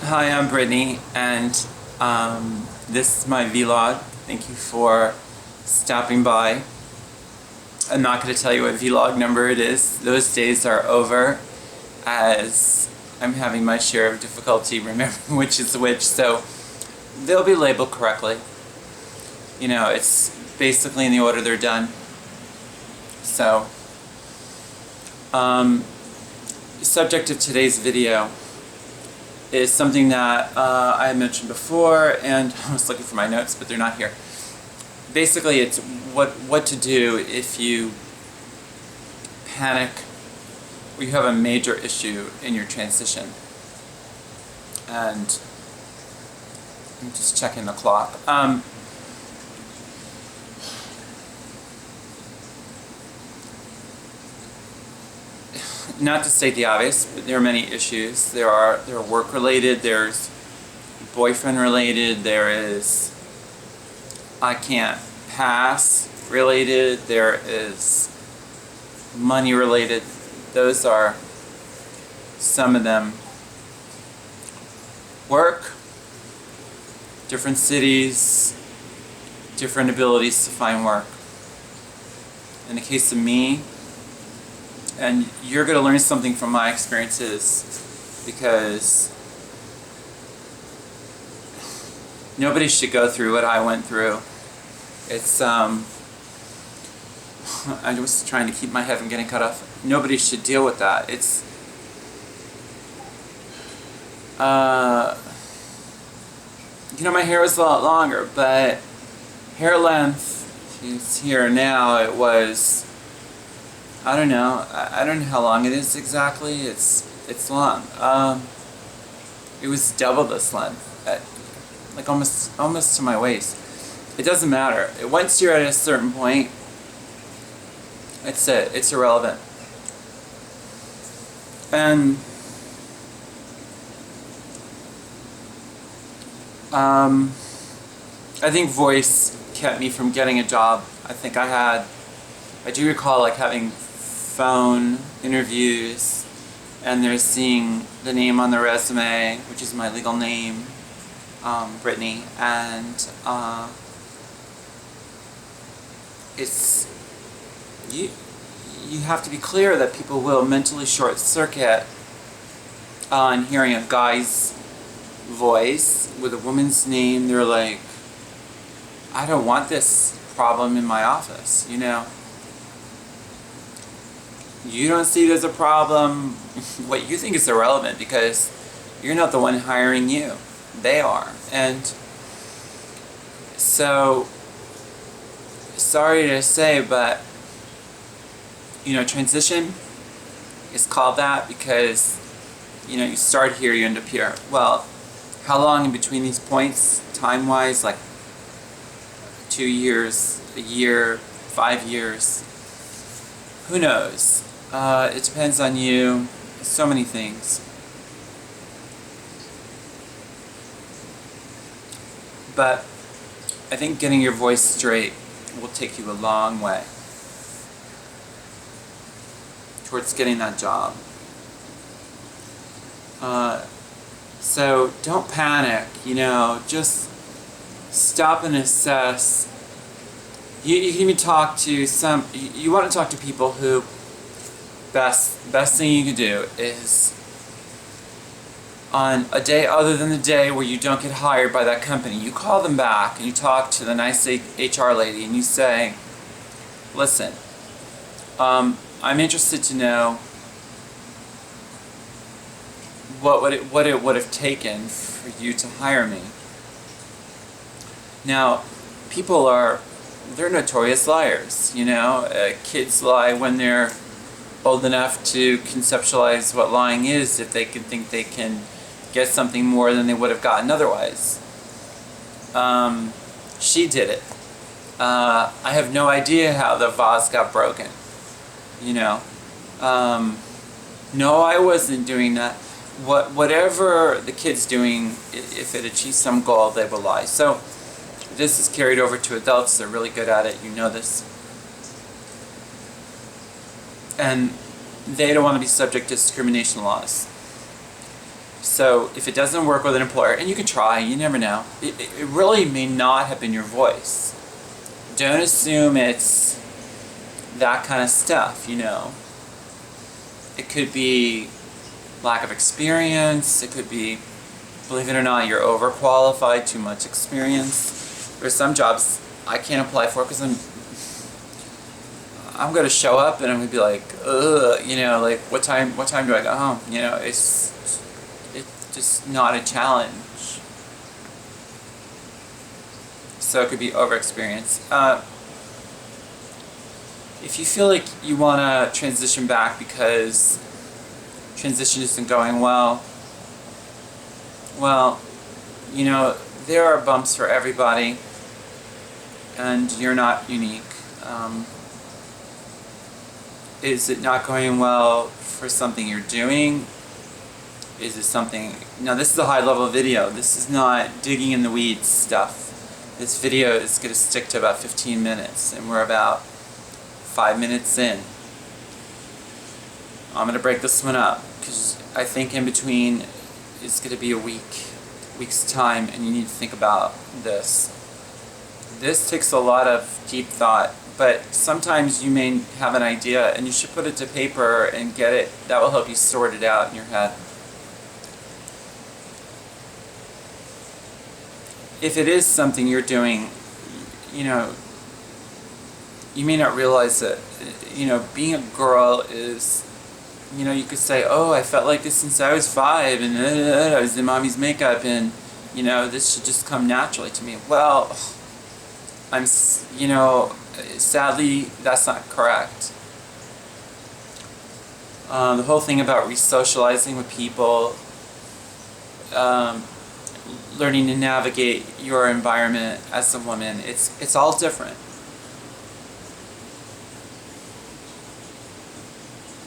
Hi, I'm Brittany, and this is my vlog. Thank you for stopping by. I'm not going to tell you what vlog number it is. Those days are over, as I'm having my share of difficulty remembering which is which, so they'll be labeled correctly. You know, it's basically in the order they're done. So, subject of today's video is something that I mentioned before, and I was looking for my notes, but they're not here. Basically, it's what to do if you panic or you have a major issue in your transition. And I'm just checking the clock. Not to state the obvious, but there are many issues. There are work-related, there's boyfriend-related, there is I can't pass related, there is money-related. Those are some of them. Work, different cities, different abilities to find work. In the case of me, and you're going to learn something from my experiences, because nobody should go through what I went through. It's, I was trying to keep my head from getting cut off. Nobody should deal with that. It's, you know, my hair was a lot longer, but hair length is here now. It was, I don't know how long it is exactly. It's long. It was double this length, like almost to my waist. It doesn't matter. Once you're at a certain point, it's it. It's irrelevant. And I think voice kept me from getting a job. I do recall like having phone interviews, and they're seeing the name on the resume, which is my legal name, Brittany, and it's you have to be clear that people will mentally short circuit on hearing a guy's voice with a woman's name. They're like, I don't want this problem in my office, you know. You don't see it as a problem. What you think is irrelevant, because you're not the one hiring you. They are. And so, sorry to say, but, you know, transition is called that because, you know, you start here, you end up here. Well, how long in between these points, time-wise? Like 2 years, a year, 5 years? Who knows? It depends on you. So many things. But I think getting your voice straight will take you a long way towards getting that job. So don't panic, you know, just stop and assess. You can even talk to you want to talk to people who, best thing you can do is, on a day other than the day where you don't get hired by that company, you call them back and you talk to the nice HR lady and you say, listen, I'm interested to know what it would have taken for you to hire me. Now, they're notorious liars, you know. Kids lie when they're old enough to conceptualize what lying is, if they can think they can get something more than they would have gotten otherwise. She did it. I have no idea how the vase got broken, you know. No, I wasn't doing that. Whatever the kid's doing, if it achieves some goal, they will lie. So this is carried over to adults. They're really good at it. You know this. And they don't want to be subject to discrimination laws. So if it doesn't work with an employer, and you can try, you never know, it really may not have been your voice. Don't assume it's that kind of stuff, you know. It could be lack of experience, it could be, believe it or not, you're overqualified, too much experience. There's some jobs I can't apply for because I'm going to show up and I'm going to be like, ugh, you know, like, what time do I go home? You know, it's just not a challenge. So it could be over-experience. If you feel like you want to transition back because transition isn't going well, you know, there are bumps for everybody, and you're not unique. Is it not going well for something you're doing? Is it something... Now, this is a high-level video. This is not digging in the weeds stuff. This video is going to stick to about 15 minutes, and we're about 5 minutes in. I'm going to break this one up, because I think in between it's going to be a week's time, and you need to think about this. This takes a lot of deep thought, but sometimes you may have an idea, and you should put it to paper and get it. That will help you sort it out in your head. If it is something you're doing, you know, you may not realize that, you know, being a girl is, you know, you could say, oh, I felt like this since I was 5, and I was in mommy's makeup, and, you know, this should just come naturally to me. Well, you know, sadly, that's not correct. The whole thing about re-socializing with people, learning to navigate your environment as a woman, it's all different.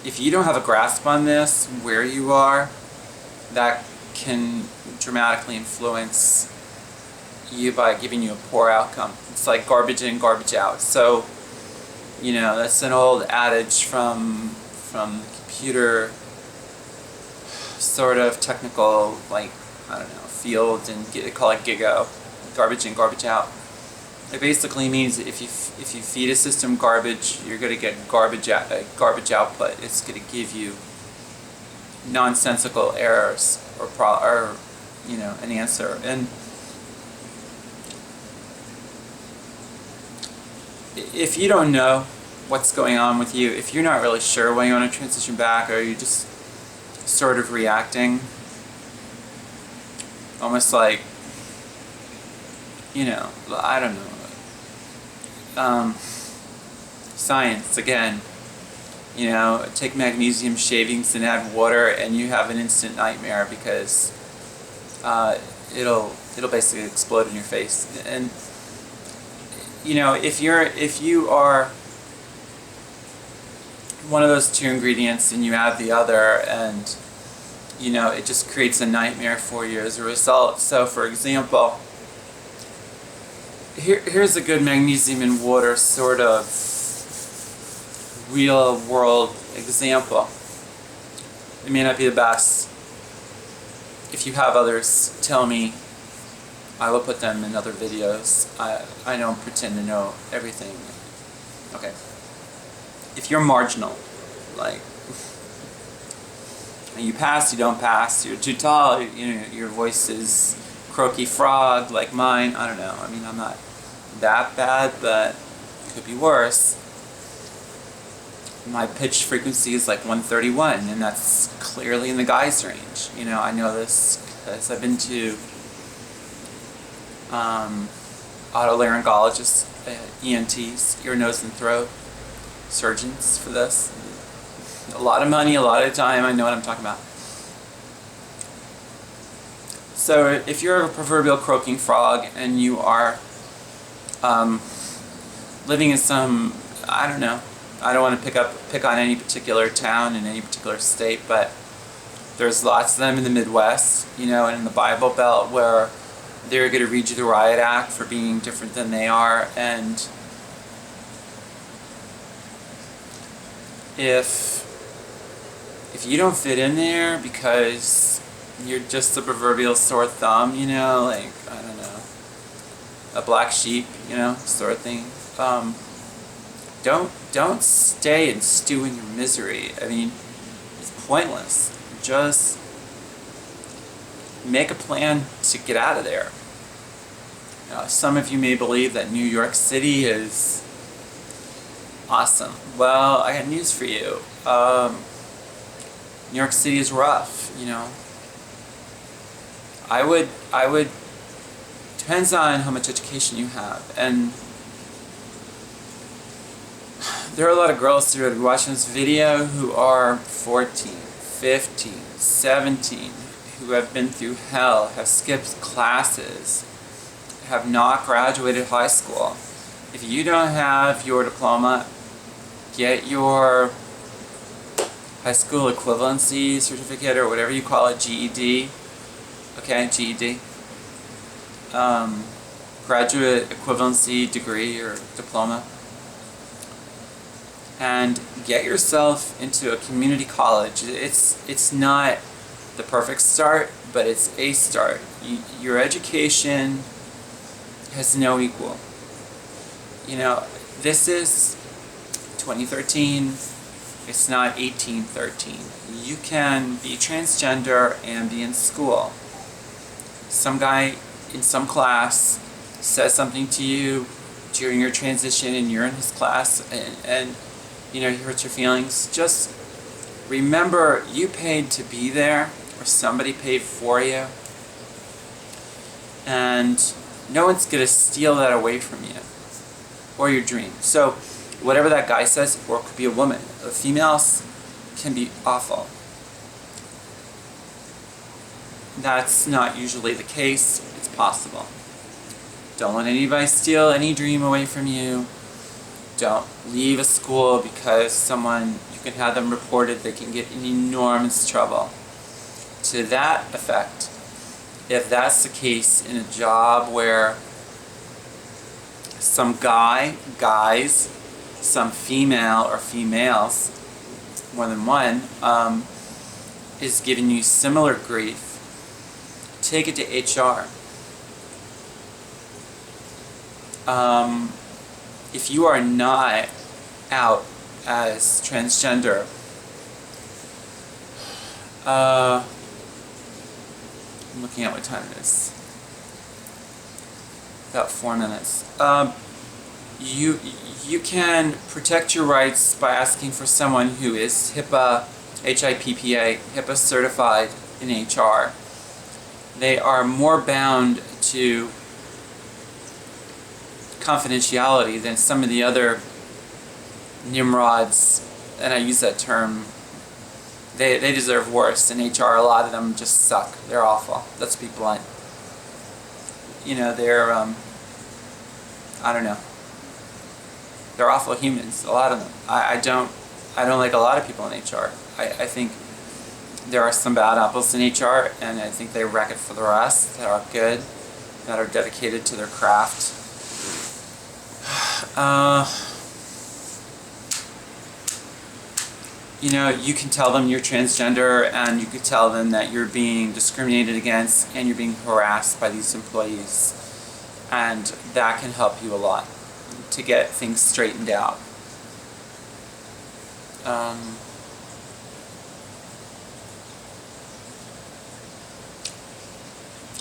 If you don't have a grasp on this, where you are, that can dramatically influence you by giving you a poor outcome. It's like garbage in, garbage out. So, you know, that's an old adage from computer sort of technical, like, I don't know, field, and they call it GIGO, garbage in, garbage out. It basically means if you feed a system garbage, you're going to get garbage output. It's going to give you nonsensical errors or you know, an answer. And if you don't know what's going on with you, if you're not really sure when you want to transition back, or you're just sort of reacting, almost like, you know, I don't know, science again, you know, take magnesium shavings and add water and you have an instant nightmare because it'll basically explode in your face. And you know, if you are one of those two ingredients and you add the other, and you know, it just creates a nightmare for you as a result. So for example, here's a good magnesium in water sort of real world example. It may not be the best. If you have others, tell me. I will put them in other videos. I don't pretend to know everything. Okay. If you're marginal, like, you pass, you don't pass, you're too tall, you know, your voice is croaky frog like mine, I don't know. I mean, I'm not that bad, but it could be worse. My pitch frequency is like 131, and that's clearly in the guy's range. You know, I know this because I've been to otolaryngologists, ENTs, ear, nose, and throat surgeons for this. A lot of money, a lot of time, I know what I'm talking about. So if you're a proverbial croaking frog and you are living in some, I don't know, I don't want to pick on any particular town in any particular state, but there's lots of them in the Midwest, you know, and in the Bible Belt where they're going to read you the riot act for being different than they are. And if you don't fit in there because you're just a proverbial sore thumb, you know, like, I don't know, a black sheep, you know, sort of thing. Don't stay and stew in your misery. I mean, it's pointless. Just make a plan to get out of there. Some of you may believe that New York City is awesome. Well, I got news for you. New York City is rough, you know. I would, depends on how much education you have. And there are a lot of girls who are watching this video who are 14, 15, 17, who have been through hell, have skipped classes, have not graduated high school. If you don't have your diploma, get your high school equivalency certificate, or whatever you call it, GED. Okay, GED. Graduate equivalency degree or diploma. And get yourself into a community college. It's not the perfect start, but it's a start. Your education has no equal. You know, this is 2013. It's not 1813. You can be transgender and be in school. Some guy in some class says something to you during your transition and you're in his class, and you know, he hurts your feelings. Just remember, you paid to be there, or somebody paid for you, and no one's going to steal that away from you or your dream. So whatever that guy says, or it could be a woman, females can be awful. That's not usually the case. It's possible. Don't let anybody steal any dream away from you. Don't leave a school because someone, you can have them reported, they can get in enormous trouble. To that effect, if that's the case in a job where some guys, some female or females, more than one, is giving you similar grief, take it to HR. If you are not out as transgender, I'm looking at what time it is. About 4 minutes. You can protect your rights by asking for someone who is HIPAA, HIPPA certified in HR. They are more bound to confidentiality than some of the other Nimrods, and I use that term. They deserve worse. In HR, a lot of them just suck. They're awful. Let's be blunt. You know, they're, I don't know. They're awful humans, a lot of them. I don't like a lot of people in HR. I think there are some bad apples in HR, and I think they wreck it for the rest that are good, that are dedicated to their craft. You know, you can tell them you're transgender, and you could tell them that you're being discriminated against and you're being harassed by these employees, and that can help you a lot to get things straightened out.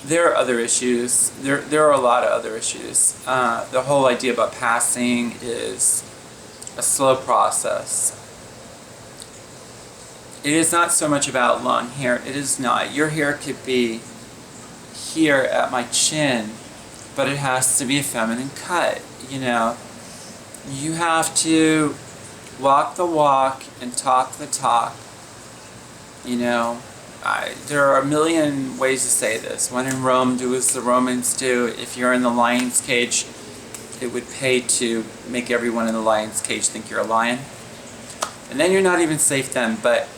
There are other issues. There are a lot of other issues. The whole idea about passing is a slow process. It is not so much about long hair. It is not. Your hair could be here at my chin, but it has to be a feminine cut, you know. You have to walk the walk and talk the talk, you know. There are a million ways to say this. When in Rome, do as the Romans do. If you're in the lion's cage, it would pay to make everyone in the lion's cage think you're a lion. And then you're not even safe then, but,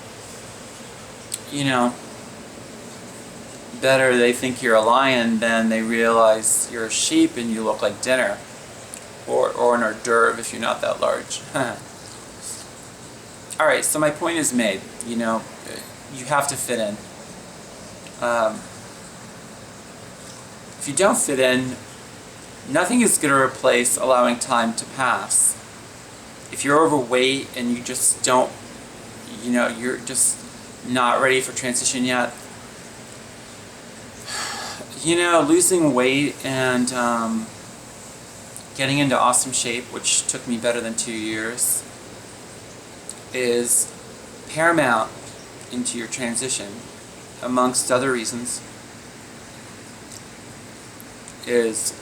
you know, better they think you're a lion than they realize you're a sheep and you look like dinner. Or an hors d'oeuvre if you're not that large. Alright, so my point is made. You know, you have to fit in. If you don't fit in, nothing is going to replace allowing time to pass. If you're overweight and you just don't, you're just not ready for transition yet, losing weight and getting into awesome shape, which took me better than 2 years, is paramount into your transition, amongst other reasons. Is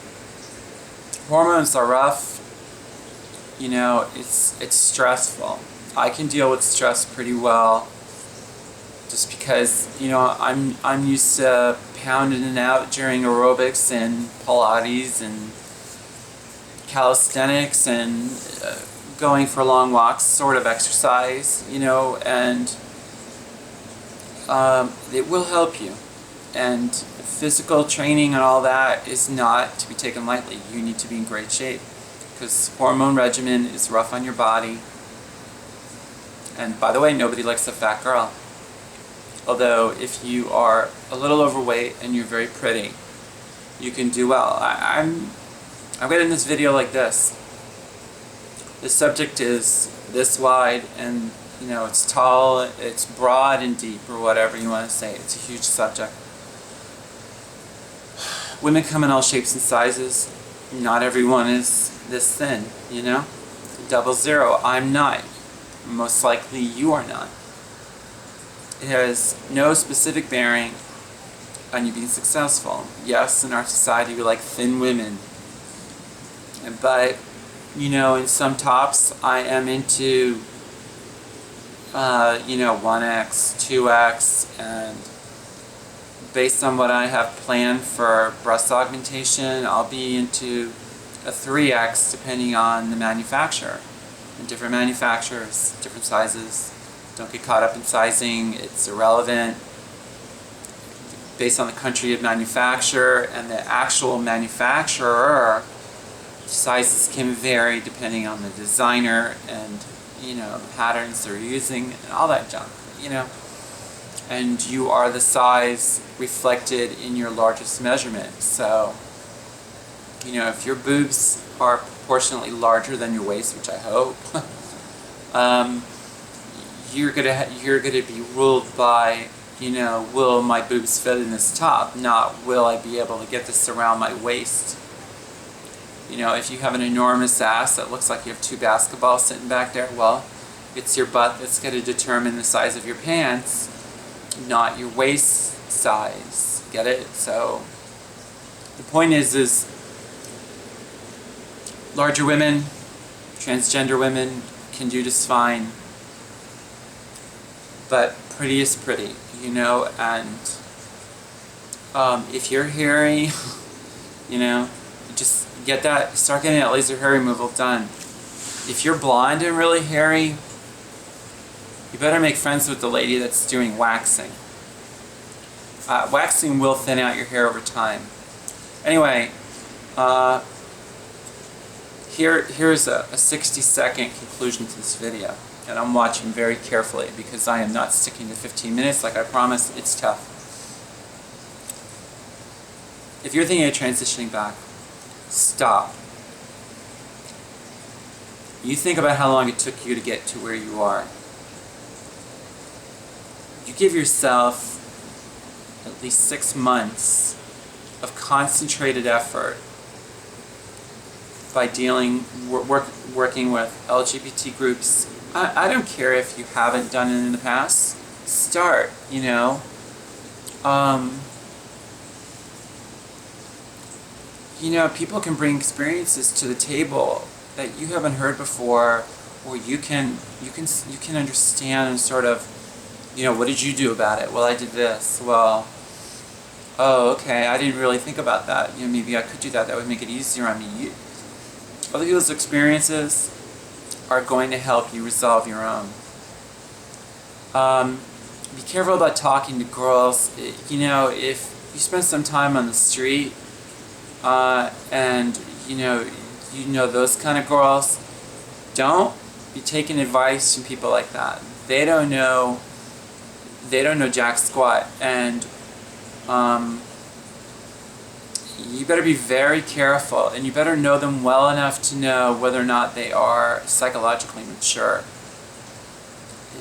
hormones are rough. It's stressful. I can deal with stress pretty well, just because I'm used to pounding it out during aerobics and Pilates and calisthenics and going for long walks, sort of exercise, and it will help you. And physical training and all that is not to be taken lightly. You need to be in great shape, because hormone regimen is rough on your body. And by the way, nobody likes a fat girl. Although if you are a little overweight and you're very pretty, you can do well. I'm getting this video like this. The subject is this wide, and it's tall, it's broad and deep, or whatever you want to say. It's a huge subject. Women come in all shapes and sizes. Not everyone is this thin, 00. I'm not. Most likely you are not. It has no specific bearing on you being successful. Yes, in our society we like thin women. But, in some tops I am into, 1X, 2X, and based on what I have planned for breast augmentation, I'll be into a 3X depending on the manufacturer. And different manufacturers, different sizes. Don't get caught up in sizing, it's irrelevant. Based on the country of manufacture and the actual manufacturer, sizes can vary depending on the designer and the patterns they're using and all that junk, And you are the size reflected in your largest measurement. So, if your boobs are proportionately larger than your waist, which I hope, you're gonna be ruled by, will my boobs fit in this top, not will I be able to get this around my waist. If you have an enormous ass that looks like you have 2 basketballs sitting back there, well, it's your butt that's going to determine the size of your pants, not your waist size. Get it? So the point is larger women, transgender women can do just fine, but pretty is pretty, and if you're hairy, just start getting that laser hair removal done. If you're blonde and really hairy, you better make friends with the lady that's doing waxing. Waxing will thin out your hair over time. Anyway, here's a 60-second conclusion to this video. And I'm watching very carefully because I am not sticking to 15 minutes like I promised. It's tough. If you're thinking of transitioning back, stop. You think about how long it took you to get to where you are. You give yourself at least 6 months of concentrated effort by working with LGBT groups. I don't care if you haven't done it in the past. Start, people can bring experiences to the table that you haven't heard before, or you can understand and sort of, what did you do about it? Well, I did this. Well, oh, okay, I didn't really think about that. Maybe I could do that. That would make it easier on me. Other people's experiences are going to help you resolve your own. Be careful about talking to girls. If you spend some time on the street, and those kind of girls, don't be taking advice from people like that. They don't know jack squat, and you better be very careful, and you better know them well enough to know whether or not they are psychologically mature.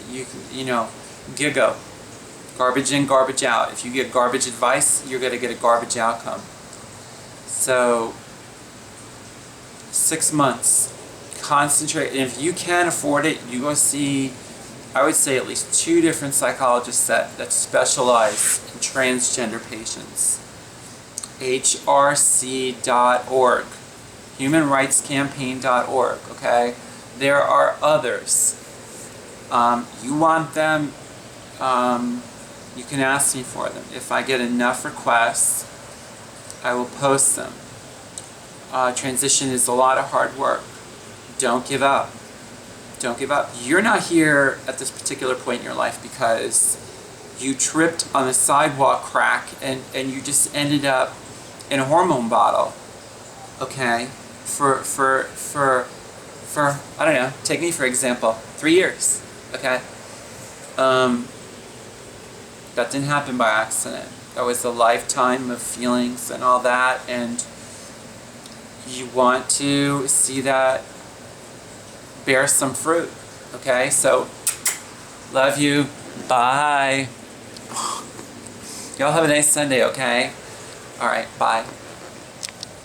You know, GIGO, garbage in, garbage out. If you get garbage advice, you're going to get a garbage outcome. So, 6 months, concentrate, and if you can afford it, you go see, I would say, at least 2 different psychologists that specialize in transgender patients. HRC.org, humanrightscampaign.org, okay? There are others. You want them, you can ask me for them. If I get enough requests, I will post them. Transition is a lot of hard work. Don't give up. Don't give up. You're not here at this particular point in your life because you tripped on a sidewalk crack and you just ended up in a hormone bottle. Okay? For I don't know, take me for example, 3 years. Okay? That didn't happen by accident. That was a lifetime of feelings and all that, and you want to see that bear some fruit. Okay? So, love you. Bye. Y'all have a nice Sunday, okay? Alright, bye.